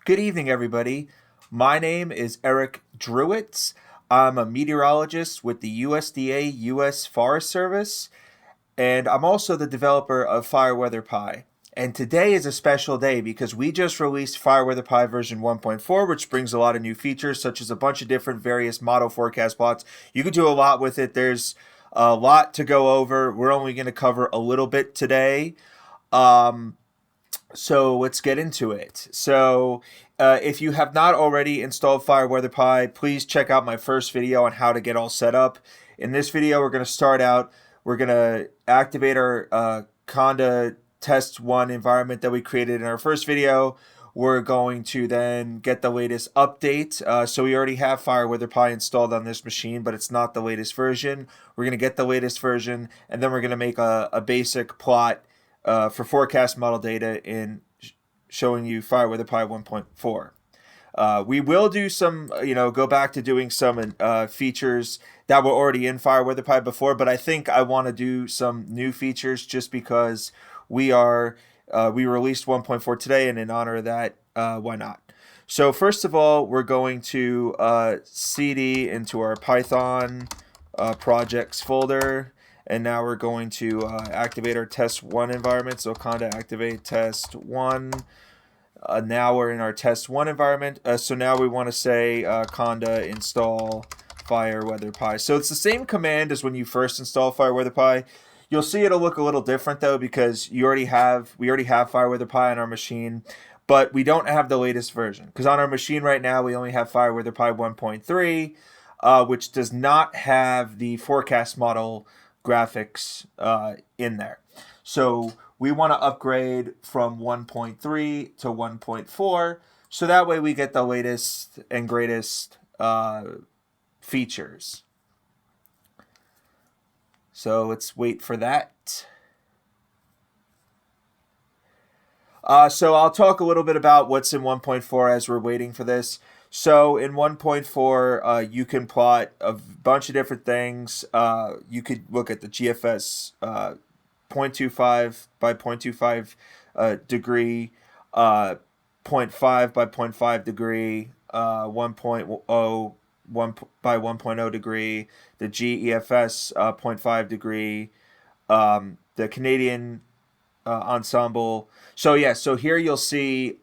Good evening, everybody. My name is Eric Drewitz. I'm a meteorologist with the USDA U.S. Forest Service, and I'm also the developer of FireWxPy. And today is a special day because we just released FireWxPy version 1.4, which brings a lot of new features, such as a bunch of different various model forecast plots. You can do a lot with it. There's a lot to go over. We're only going to cover a little bit today. So let's get into it. If you have not already installed FireWxPy, please check out my first video on how to get all set up. In this video, we're going to start out. We're going to activate our Conda Test 1 environment that we created in our first video. We're going to then get the latest update. So we already have FireWxPy installed on this machine, but it's not the latest version. We're going to get the latest version, and then we're going to make a basic plot for forecast model data in showing you FireWxPy 1.4. We will do some, go back to doing some features that were already in FireWxPy before, but I think I want to do some new features just because we released 1.4 today, and in honor of that, why not? So first of all, we're going to cd into our Python projects folder. And now we're going to activate our test 1 environment. So Conda activate test 1. Now we're in our test 1 environment. So now we want to say Conda install FireWxPy. So it's the same command as when you first install FireWxPy. You'll see it'll look a little different though because we already have FireWxPy on our machine, but we don't have the latest version. Because on our machine right now we only have FireWxPy 1.3, which does not have the forecast model graphics in there. So we want to upgrade from 1.3 to 1.4 so that way we get the latest and greatest features. So let's wait for that. So I'll talk a little bit about what's in 1.4 as we're waiting for this. So in 1.4, you can plot a bunch of different things. You could look at the GFS 0.25 by 0.25 degree, 0.5 by 0.5 degree, 1.0 by 1.0 degree, the GFS 0.5 degree, the Canadian ensemble. So here you'll see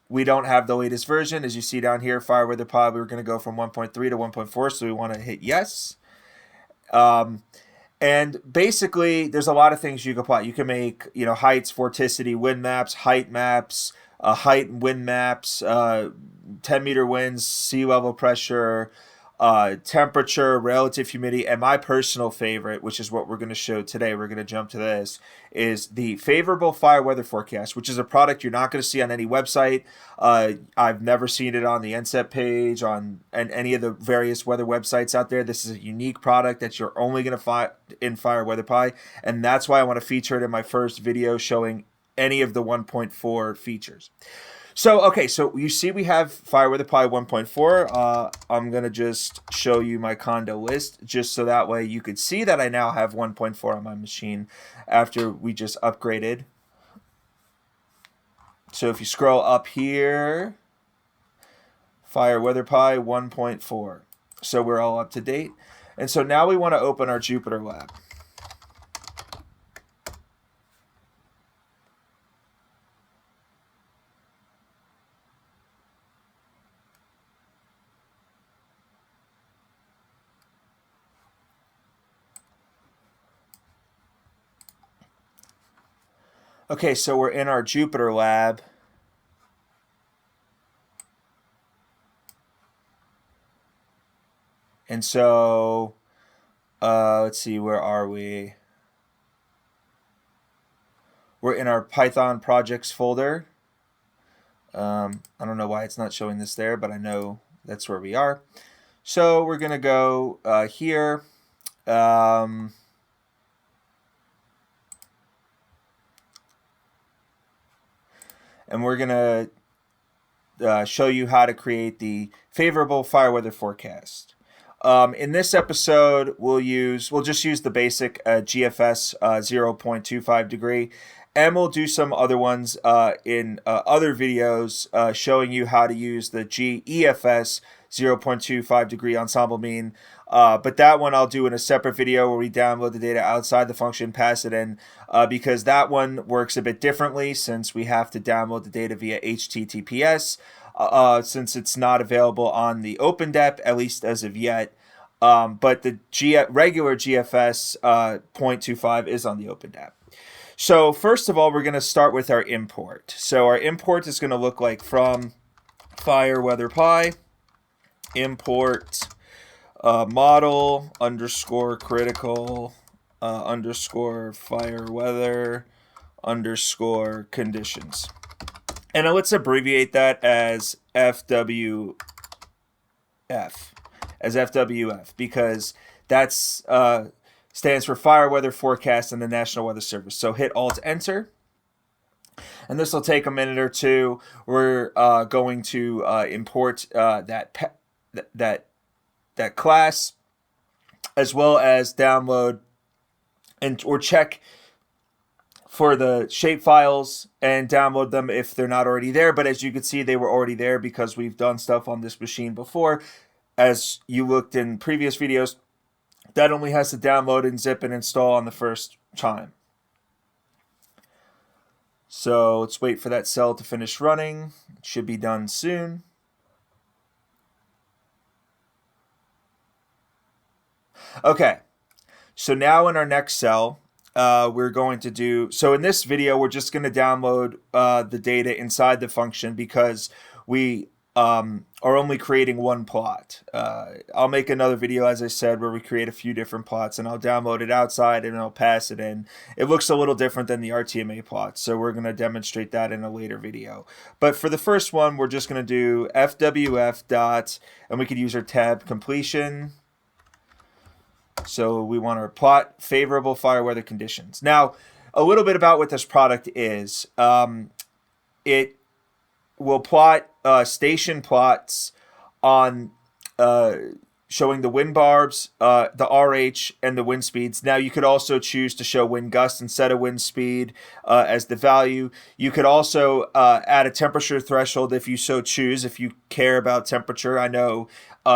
we don't have the latest version. As you see down here, FireWxPy, we were going to go from 1.3 to 1.4, so we want to hit yes. And basically, there's a lot of things you can plot. You can make, heights, vorticity, wind maps, height maps, height and wind maps, 10-meter winds, sea level pressure, temperature, relative humidity, and my personal favorite, which is what we're going to show today, we're going to jump to this, is the favorable fire weather forecast, which is a product you're not going to see on any website. I've never seen it on the NSET page, and any of the various weather websites out there. This is a unique product that you're only going to find in FireWxPy, and that's why I want to feature it in my first video showing any of the 1.4 features. So you see we have FireWxPy 1.4. I'm going to just show you my Conda list just so that way you could see that I now have 1.4 on my machine after we just upgraded. So if you scroll up here, FireWxPy 1.4. So we're all up to date. And so now we want to open our Jupyter lab. Okay, so we're in our Jupyter lab. And so, let's see, where are we? We're in our Python projects folder. I don't know why it's not showing this there, but I know that's where we are. So we're going to go here. And we're going to show you how to create the favorable fire weather forecast. In this episode, we'll just use the basic GFS 0.25 degree. And we'll do some other ones in other videos showing you how to use the GFS 0.25 degree ensemble mean. But that one I'll do in a separate video where we download the data outside the function, pass it in, because that one works a bit differently since we have to download the data via HTTPS, since it's not available on the OpenDep, at least as of yet. But the regular GFS 0.25 is on the OpenDep. So first of all, we're going to start with our import. So our import is going to look like from FireWxPy import model underscore critical underscore fire weather underscore conditions. And now let's abbreviate that as FWF, because that's stands for Fire Weather Forecast and the National Weather Service. So hit Alt-Enter, and this will take a minute or two. We're going to import that class, as well as download or check for the shape files and download them if they're not already there. But as you can see, they were already there because we've done stuff on this machine before. As you looked in previous videos, that only has to download and zip and install on the first time. So let's wait for that cell to finish running. It should be done soon. Okay, so now in our next cell, we're going to do, so in this video, we're just going to download the data inside the function because we are only creating one plot. I'll make another video, as I said, where we create a few different plots, and I'll download it outside and I'll pass it in. It looks a little different than the RTMA plot, so we're going to demonstrate that in a later video. But for the first one, we're just going to do FWF dot, and we could use our tab completion. So we want our plot favorable fire weather conditions. Now, a little bit about what this product is. It will plot station plots on showing the wind barbs, the RH, and the wind speeds. Now, you could also choose to show wind gust instead of wind speed as the value. You could also add a temperature threshold if you so choose, if you care about temperature. I know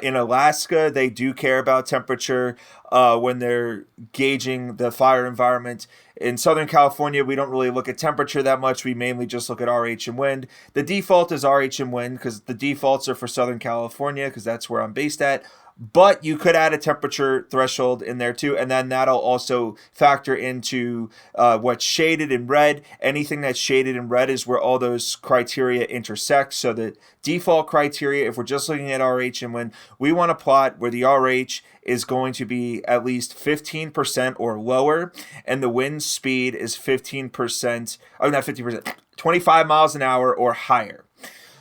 in Alaska, they do care about temperature when they're gauging the fire environment. In Southern California, we don't really look at temperature that much. We mainly just look at RH and wind. The default is RH and wind because the defaults are for Southern California because that's where I'm based at. But you could add a temperature threshold in there too, and then that'll also factor into what's shaded in red. Anything that's shaded in red is where all those criteria intersect. So the default criteria, if we're just looking at RH and wind, we want to plot where the RH is going to be at least 15% or lower, and the wind speed is 15%, or not 50%, 25 miles an hour or higher.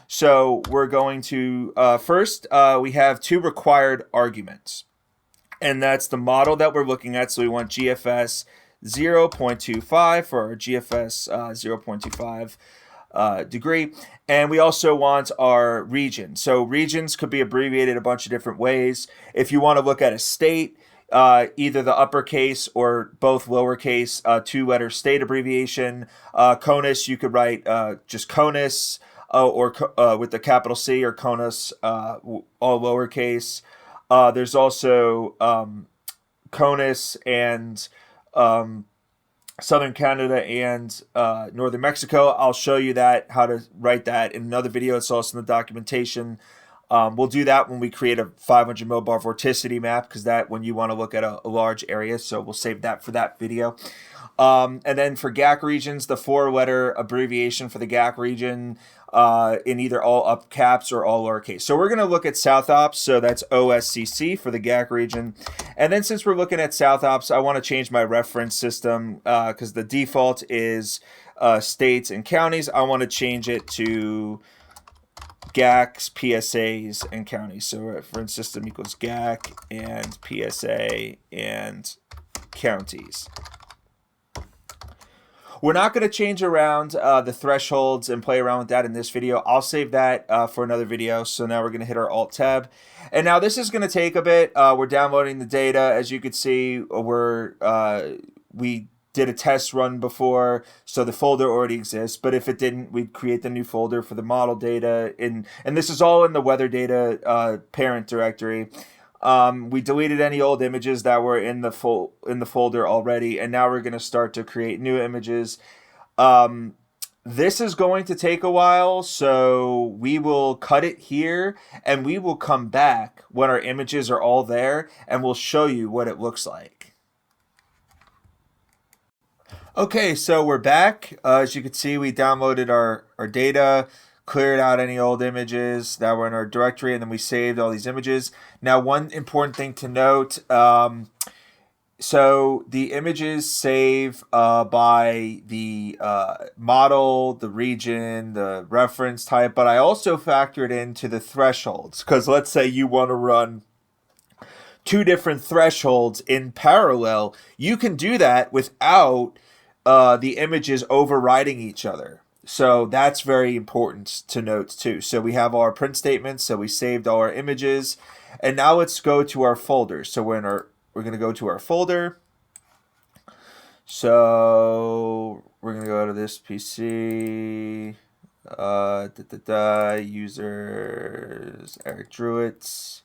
So we're going to, first, we have two required arguments, and that's the model that we're looking at. So we want GFS 0.25 for our GFS 0.25 degree, and we also want our region. So regions could be abbreviated a bunch of different ways. If you want to look at a state, either the uppercase or both lowercase two-letter state abbreviation. CONUS, you could write just CONUS, or with the capital C, or CONUS, all lowercase. There's also CONUS and Southern Canada and Northern Mexico. I'll show you that, how to write that in another video. It's also in the documentation. We'll do that when we create a 500 millibar vorticity map, because that when you want to look at a large area. So we'll save that for that video. And then for GAC regions, the four-letter abbreviation for the GAC region in either all up caps or all lowercase. So we're going to look at South Ops, so that's OSCC for the GAC region. And then since we're looking at South Ops, I want to change my reference system because the default is states and counties. I want to change it to GACs, PSAs, and counties. So reference system equals GAC and PSA and counties. We're not going to change around the thresholds and play around with that in this video. I'll save that for another video. So now we're going to hit our Alt tab. And now this is going to take a bit. We're downloading the data. As you can see, we did a test run before, so the folder already exists. But if it didn't, we'd create the new folder for the model data. And this is all in the weather data parent directory. We deleted any old images that were in the folder already, and now we're going to start to create new images. This is going to take a while, so we will cut it here, and we will come back when our images are all there, and we'll show you what it looks like. Okay, so we're back. As you can see, we downloaded our data, cleared out any old images that were in our directory, and then we saved all these images. Now, one important thing to note, so the images save by the model, the region, the reference type, but I also factored into the thresholds, because let's say you want to run 2 different thresholds in parallel. You can do that without the images overriding each other. So that's very important to note too. So we have our print statements, so we saved all our images, and now let's go to our folder. So we're going to go to our folder. So we're going to go to this PC, users, Eric Drewitz.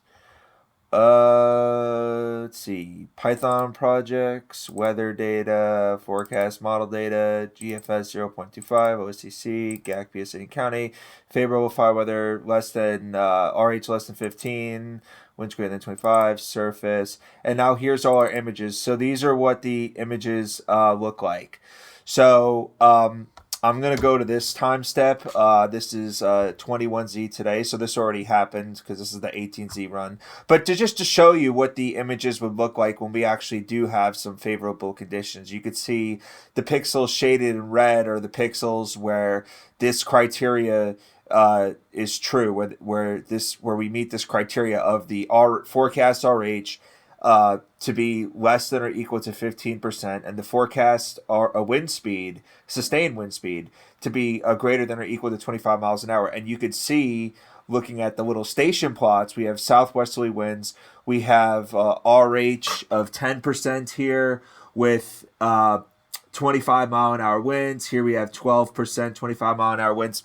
Let's see, Python projects, weather data, forecast model data, GFS 0.25, OCC, GACP City and County, favorable fire weather less than, RH less than 15, winds greater than 25, surface, and now here's all our images. So these are what the images look like. So I'm going to go to this time step. This is 21Z today, so this already happened because this is the 18Z run. But just to show you what the images would look like when we actually do have some favorable conditions, you could see the pixels shaded in red are the pixels where this criteria is true, where we meet this criteria of the forecast RH to be less than or equal to 15%, and the forecast a wind speed, sustained wind speed, to be greater than or equal to 25 miles an hour. And you could see, looking at the little station plots, we have southwesterly winds. We have RH of 10% here with 25 mile an hour winds. Here we have 12%, 25 mile an hour winds.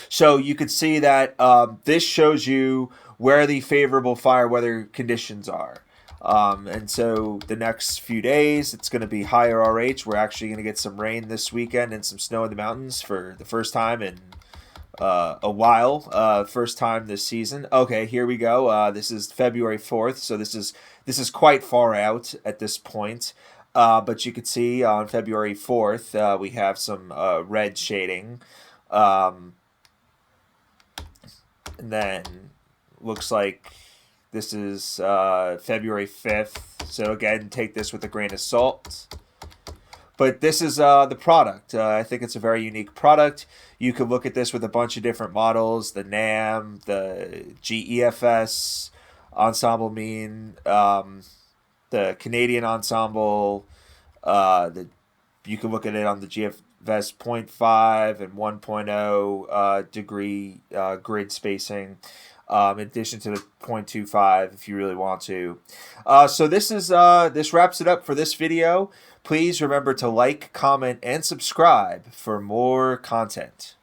So you could see that this shows you where the favorable fire weather conditions are. And so the next few days, it's going to be higher RH. We're actually going to get some rain this weekend and some snow in the mountains for the first time in a while. First time this season. Okay, here we go. This is February 4th, so this is quite far out at this point. But you can see on February 4th, we have some red shading. And then looks like this is February 5th. So again, take this with a grain of salt. But this is the product. I think it's a very unique product. You could look at this with a bunch of different models, the NAM, the GFS, Ensemble Mean, the Canadian Ensemble. You can look at it on the GFS 0.5 and 1.0 degree grid spacing. In addition to the 0.25 if you really want to. So this wraps it up for this video. Please remember to like, comment, and subscribe for more content.